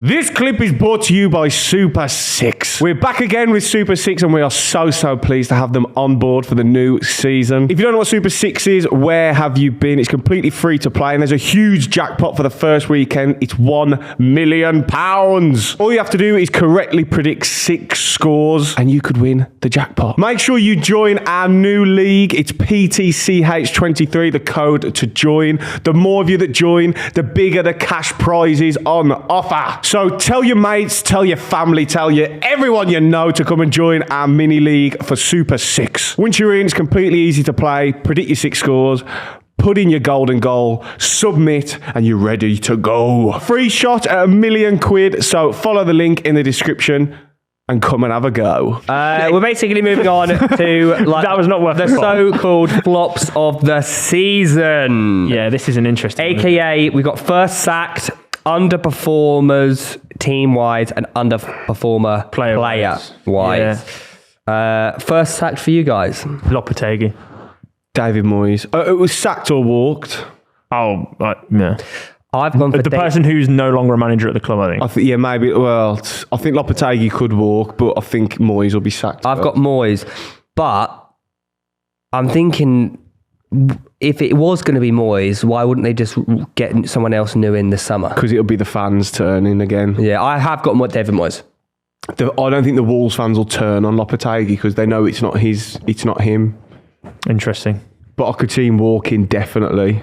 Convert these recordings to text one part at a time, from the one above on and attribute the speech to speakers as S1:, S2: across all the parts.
S1: This clip is brought to you by Super 6. We're back again with Super 6 and we are so pleased to have them on board for the new season. If you don't know what Super 6 is, where have you been? It's completely free to play and there's a huge jackpot for the first weekend. It's £1 million. All you have to do is correctly predict 6 scores and you could win the jackpot. Make sure you join our new league. It's PTCH23, the code to join. The more of you that join, the bigger the cash prizes on offer. So tell your mates, tell your family, tell everyone you know to come and join our mini league for Super 6. Once you're in, it's completely easy to play. Predict your 6 scores, put in your golden goal, submit, and you're ready to go. Free shot at £1 million. So follow the link in the description and come and have a go.
S2: We're basically moving on to
S3: that was not worth
S2: the so-called flops of the season.
S3: Yeah, this is an interesting one.
S2: AKA, we got first sacked, underperformers team-wise, and underperformer player-wise.
S3: Yeah.
S2: First sacked for you guys.
S3: Lopetegui.
S1: David Moyes. It was sacked or walked.
S3: Oh, yeah.
S2: I've gone for
S3: the person who's no longer a manager at the club, I think.
S1: Yeah, maybe. Well, I think Lopetegui could walk, but I think Moyes will be sacked.
S2: I've got Moyes, but I'm thinking if it was going to be Moyes, why wouldn't they just get someone else new in this summer?
S1: Because it'll be the fans turning again.
S2: Yeah, I have got David Moyes.
S1: I don't think the Wolves fans will turn on Lopetegui because they know it's not him.
S3: Interesting.
S1: But I could see him walking definitely.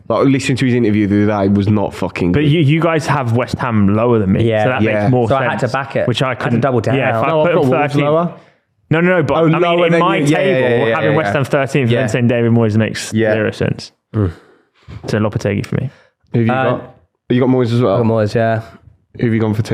S1: Like, listening to his interview the other day was not fucking good.
S3: But you guys have West Ham lower than me, so that makes more sense.
S2: So I had to back it.
S3: Which I couldn't.
S2: double down.
S3: Yeah, if I
S1: No,
S3: put
S1: I've got
S3: him
S1: Wolves
S3: 13th.
S1: lower.
S3: No, but I mean, in my table, having West Ham 13th and then saying David Moyes makes zero sense. So Lopetegui for me.
S1: Who have you got? Have you got Moyes as well?
S2: I got Moyes, yeah.
S1: Who have you gone for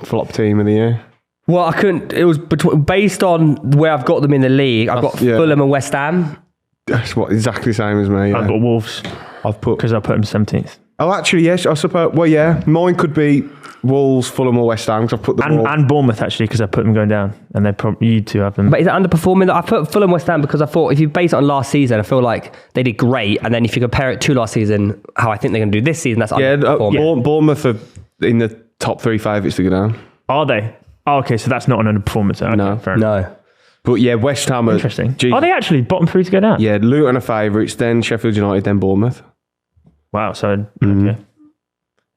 S1: flop team of the year?
S2: Well, I couldn't. It was based on where I've got them in the league. I've got Fulham and West Ham.
S1: That's exactly the same as me. Yeah.
S3: I've got Wolves. Because I put him 17th.
S1: Oh, actually, yes. I suppose. Well, yeah. Mine could be Wolves, Fulham, or West Ham. Because I put them
S3: and Bournemouth actually because I put them going down, and they probably you two have them.
S2: But is it underperforming? I put Fulham, West Ham because I thought if you base it on last season, I feel like they did great, and then if you compare it to last season, how I think they're going to do this season, that's underperforming.
S1: Bournemouth are in the top 3 favourites to go down.
S3: Are they? Oh, okay. So that's not an underperformance. Okay,
S1: No,
S3: fair enough.
S2: No.
S1: But yeah, West Ham are
S3: Interesting. Are they actually bottom 3 to go down?
S1: Yeah, Luton are favourites, then Sheffield United, then Bournemouth.
S3: Wow. So okay.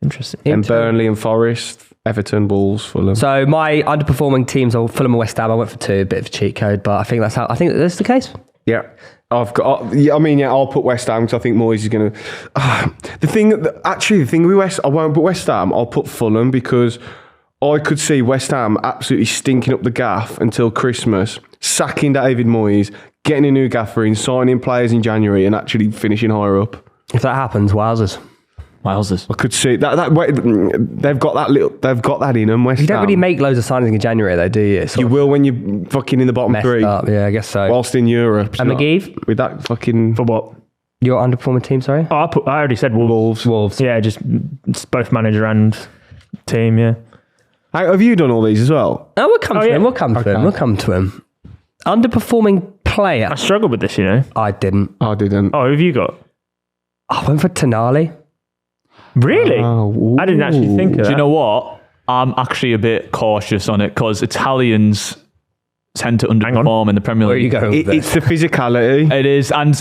S3: Interesting.
S1: And Burnley and Forest, Everton, Wolves, Fulham.
S2: So my underperforming teams are Fulham and West Ham. I went for 2, a bit of a cheat code, but I think that's the case.
S1: Yeah. I'll put West Ham because I think Moyes is going to... the thing with West... I won't put West Ham, I'll put Fulham because I could see West Ham absolutely stinking up the gaff until Christmas, sacking David Moyes, getting a new gaffer in, signing players in January and actually finishing higher up.
S2: If that happens, wowzers.
S1: I could see that they've got that in them. West Ham.
S2: You don't really make loads of signings in January though, do you?
S1: You will when you're fucking in the bottom 3.
S2: Up. Yeah, I guess so.
S1: Whilst in Europe.
S2: And McGee?
S1: With that fucking...
S3: For what?
S2: Your underperforming team, sorry?
S3: Oh, I already said Wolves. Yeah, it's both manager and team, yeah.
S1: Have you done all these as well?
S2: Oh, we'll come to him. We'll come to him. Underperforming player.
S3: I struggled with this, you know.
S2: I didn't.
S1: I didn't.
S3: Oh, who have you got?
S2: I went for Tonali.
S3: Really? I didn't actually think of that.
S4: Do you know what? I'm actually a bit cautious on it because Italians tend to underperform in the Premier League.
S2: Where are you going?
S1: It's the physicality.
S4: It is. And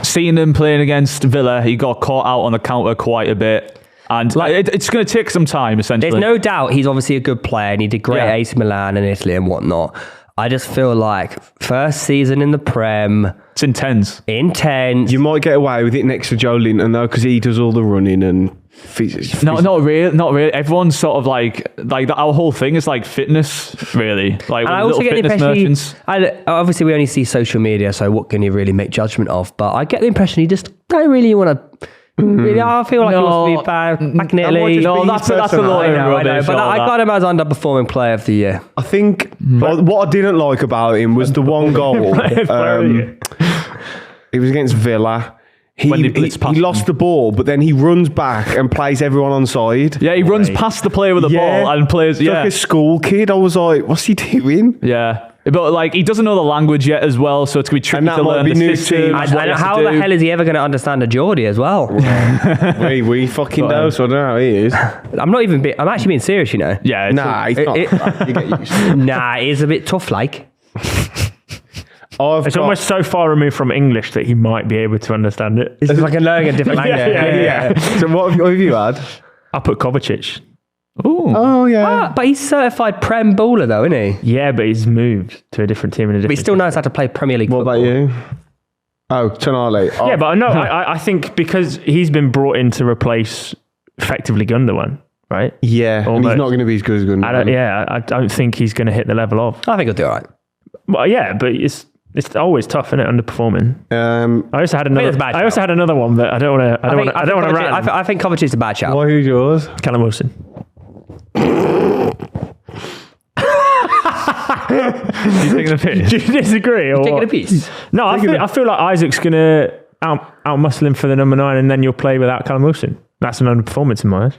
S4: seeing him playing against Villa, he got caught out on the counter quite a bit. And it's going to take some time, essentially.
S2: There's no doubt he's obviously a good player and he did great at AC Milan and Italy and whatnot. I just feel like first season in the Prem.
S4: It's intense.
S1: You might get away with it next to Joe Linton though, because he does all the running and...
S4: No, not really. Everyone's sort of like our whole thing is like fitness, really. Like
S2: I also get the impression obviously we only see social media, so what can you really make judgment of? But I get the impression he just don't really want to... I feel like he wants to be back in Italy.
S4: No, that's a lot of rubbish.
S2: But I got him as underperforming player of the year.
S1: I think what I didn't like about him was the one goal. It was against Villa. He lost the ball, but then he runs back and plays everyone on side.
S4: Yeah, he runs past the player with the ball and plays.
S1: Like a school kid. I was like, what's he doing?
S4: Yeah. But like, he doesn't know the language yet as well, so it's going to be tricky to learn the system.
S2: How the hell is he ever going to understand a Geordie as well?
S1: we fucking know, so I don't know how he is.
S2: I'm actually being serious, you know.
S4: Yeah.
S1: He's not. You get used to it.
S2: Nah, it is a bit tough, like.
S3: It's almost so far removed from English that he might be able to understand it.
S2: It's like learning a different language.
S1: Yeah. So what have you had?
S3: I put Kovacic.
S4: Ooh.
S1: Oh, yeah.
S2: But he's certified Prem baller, though, isn't he?
S3: Yeah, but he's moved to a different team in a different.
S2: But he still knows how to play Premier League
S1: What
S2: football.
S1: about you? Oh, Tonali. Oh.
S3: Yeah, but no, I think because he's been brought in to replace effectively Gundogan, right?
S1: Yeah, and he's not going to be as good as Gundogan.
S3: I don't think he's going to hit the level of.
S2: I think he'll do all right.
S3: Well, yeah, but it's always tough, isn't it? Underperforming. I also had another one, but I don't want to rant.
S2: I think Kovacic is a bad shout.
S1: Who's yours?
S3: Callum Wilson.
S4: You taking a piss?
S3: Do you disagree? Or
S2: Taking
S3: what?
S2: a piece.
S3: No, I feel like Isaac's going to out-muscle him for the number 9, and then you'll play without Callum Wilson. That's an underperformance in my eyes.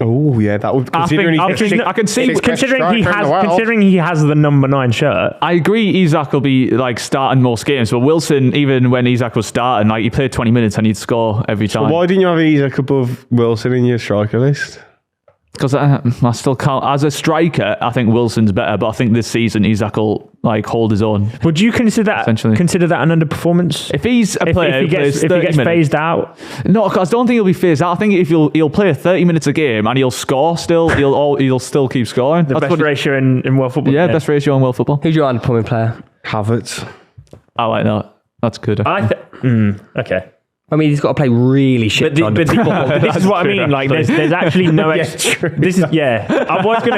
S1: Oh yeah, that would considering
S4: I can see
S3: considering he has the number 9 shirt.
S4: I agree. Isak will be like starting most games, but Wilson, even when Isak was starting, like he played 20 minutes and he'd score every time.
S1: So why didn't you have Isak above Wilson in your striker list?
S4: Because I still can't. As a striker, I think Wilson's better, but I think this season Isak will like hold his own.
S3: Would you consider that an underperformance?
S4: If he's a player
S3: if he gets phased out?
S4: No, because I don't think he'll be phased out. I think if he'll play 30 minutes a game and he'll score still, he'll still keep scoring.
S3: The best ratio in world football.
S4: Yeah, best ratio in world football.
S2: Who's your underperforming player?
S1: Havertz.
S4: I like that. That's good.
S3: Okay.
S2: I mean, he's got to play really shit.
S3: But this is what I mean. Like, there's actually no. I was going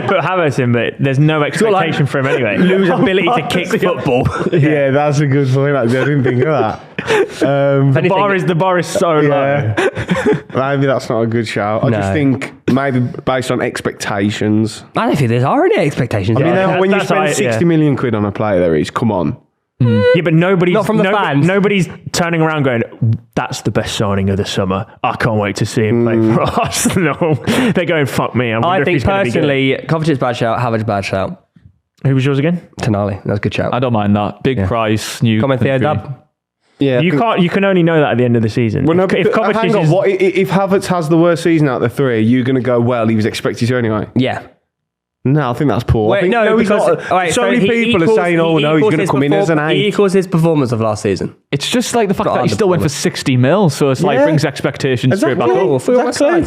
S3: to put Havertz in, but there's no expectation for him anyway.
S2: Lose ability to kick football.
S1: Yeah, that's a good point. Actually, I didn't think of that.
S3: The bar is so low.
S1: Maybe that's not a good shout. I just think maybe based on expectations.
S2: I don't think there's already expectations.
S1: I mean, when you spend 60 million quid on a player, there is. Come on.
S3: Yeah, but
S2: Not from the fans.
S3: Nobody's turning around going, "That's the best signing of the summer. I can't wait to see him play for Arsenal." They're going, "Fuck me."
S2: I think personally, Kovacic's bad shout, Havertz bad shout.
S3: Who was yours again?
S2: Tonali. That's a good shout.
S4: I don't mind that. Big price, new.
S2: Comment Theo Dub.
S1: Yeah,
S3: you can only know that at the end of the season.
S1: Well, no,
S3: if
S1: Havertz has the worst season out of the 3, are you going to go, well, he was expected to anyway?
S2: Yeah.
S1: No, I think that's poor.
S2: Wait,
S1: so many people are saying, "Oh no, he's going to come in as an 8."
S2: He equals his performance of last season.
S4: It's just like the fact that he still went for 60 mil, so it's like brings expectations straight back up.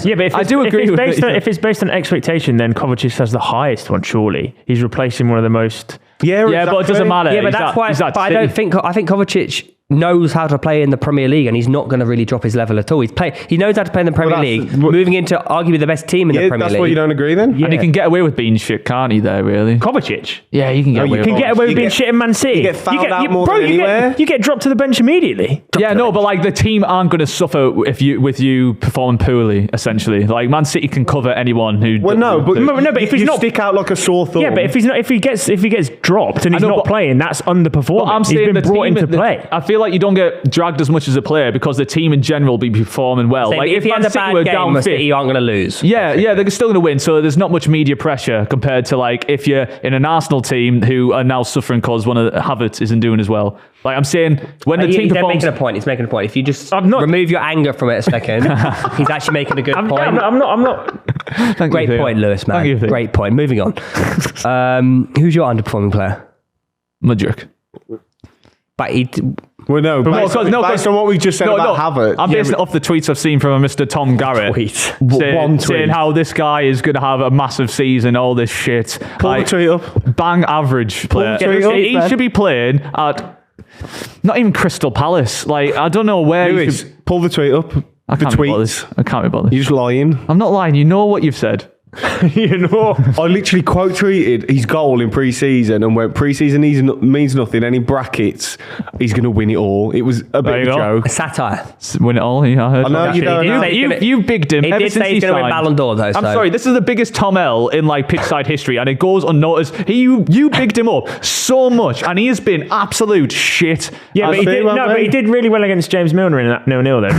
S3: Yeah, but
S4: I do agree with
S3: if it's based on expectation, then Kovacic has the highest one. Surely he's replacing one of the most.
S1: Yeah,
S4: exactly. But it doesn't matter.
S2: Yeah, but that's why. But I think Kovacic knows how to play in the Premier League, and he's not going to really drop his level at all. He knows how to play in the Premier League, moving into arguably the best team in the Premier League.
S1: That's what you don't agree then?
S4: Yeah. And he can get away with being shit, can't he, there, really?
S3: Kovacic?
S4: Yeah, you can get away
S3: with being shit in Man City.
S1: You get fouled out more than anywhere.
S3: You get dropped to the bench immediately.
S4: But like the team aren't going to suffer with you performing poorly, essentially. Like Man City can cover anyone who...
S1: But if he's not... stick out like a sore thumb.
S3: Yeah, but if he gets dropped and he's not playing, that's underperforming. He's been brought into play.
S4: I feel like you don't get dragged as much as a player because the team in general will be performing well.
S2: Like if he has a bad game, City aren't going to lose.
S4: Yeah, they're still going to win. So there's not much media pressure compared to like if you're in an Arsenal team who are now suffering because one of the Havertz isn't doing as well. Like I'm saying, when the team performs...
S2: He's making a point. If you just remove your anger from it a second, he's actually making a good point.
S3: I'm not.
S2: Great point, Lewis, man.
S4: Thank you,
S2: great point. Moving on. Who's your underperforming player?
S4: Mudryk.
S2: But
S1: based on what we just said about Havertz.
S4: I'm basing it off the tweets I've seen from Mr. Tom Garratt. Saying how this guy is going to have a massive season, all this shit.
S1: Pull the tweet up.
S4: Bang average player. He should be playing at not even Crystal Palace. Like, I don't know where
S1: Lewis, pull the tweet up.
S4: I can't be bothered.
S1: You're just lying.
S4: I'm not lying. You know what you've said.
S1: I literally quote tweeted his goal in pre-season and went, pre-season means nothing, and in brackets he's going to win it all. It was a bit of a joke.
S2: A satire.
S4: Win it all. Yeah, I heard.
S1: I know
S4: you bigged him.
S2: He did say he's going to win Ballon d'Or though.
S4: I'm sorry, this is the biggest Tom L in like pitchside history, and it goes unnoticed. You bigged him up so much, and he has been absolute shit.
S3: Yeah, but he did really well against James Milner in that 0-0 though.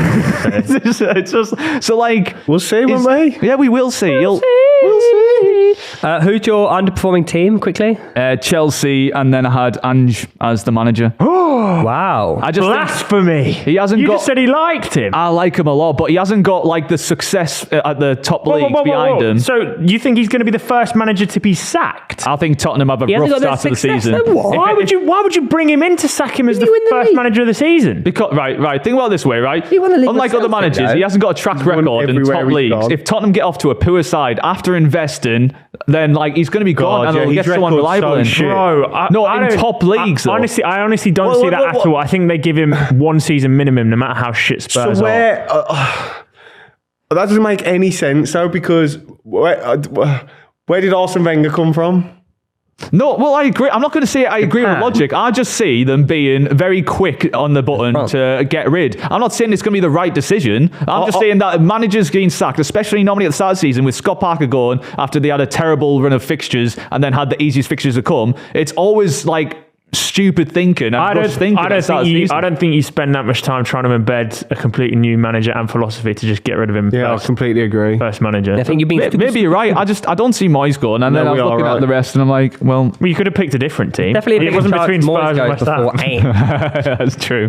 S4: It's just so like
S1: we'll see, won't we?
S4: Yeah, we will see.
S2: We'll see. Who's your underperforming team, quickly?
S4: Chelsea, and then I had Ange as the manager.
S2: Wow.
S4: I just
S3: Blasphemy.
S4: he hasn't
S3: You
S4: got.
S3: just said he liked him.
S4: I like him a lot, but he hasn't got like the success at the top leagues behind him.
S3: So you think he's going to be the first manager to be sacked?
S4: I think Tottenham have a
S2: He hasn't
S4: rough
S2: got that
S4: start to the
S2: success,
S4: season.
S2: then what?
S3: Why would you bring him in to sack him as the
S2: Did he win the
S3: first
S2: league?
S3: manager of the season?
S4: Because right. Think about it this way, right?
S2: He won the league
S4: Unlike
S2: with
S4: other
S2: Celtic,
S4: managers,
S2: though.
S4: he hasn't got a track
S1: won
S4: record in
S1: everywhere
S4: top
S1: he's
S4: leagues.
S1: gone.
S4: If Tottenham get off to a poor side after investing, then like he's going to be gone, and
S1: yeah,
S4: they'll get
S1: his
S4: someone
S1: record's
S4: reliable
S1: so
S4: in.
S1: shit.
S3: Bro,
S4: In top leagues, though.
S3: I honestly don't see that at all. I think they give him 1 season minimum, no matter how shit Spurs
S1: So
S3: are.
S1: where... that doesn't make any sense, though, because where did Arsene Wenger come from?
S4: No, well, I agree. I'm not going to say I agree with logic. I just see them being very quick on the button to get rid. I'm not saying it's going to be the right decision. I'm just saying that managers getting sacked, especially normally at the start of the season with Scott Parker going after they had a terrible run of fixtures and then had the easiest fixtures to come. It's always like stupid thinking and rush thinking.
S3: I don't think you spend that much time trying to embed a completely new manager and philosophy to just get rid of him.
S1: Yeah, I completely agree.
S3: First manager.
S2: I think you're being
S4: Maybe you're right. I don't see Moyes going, and then I was looking at the rest, and I'm like, well,
S3: you could have picked a different team.
S2: Definitely
S3: it wasn't between Spurs and West Ham.
S2: before Aim.
S4: that's true.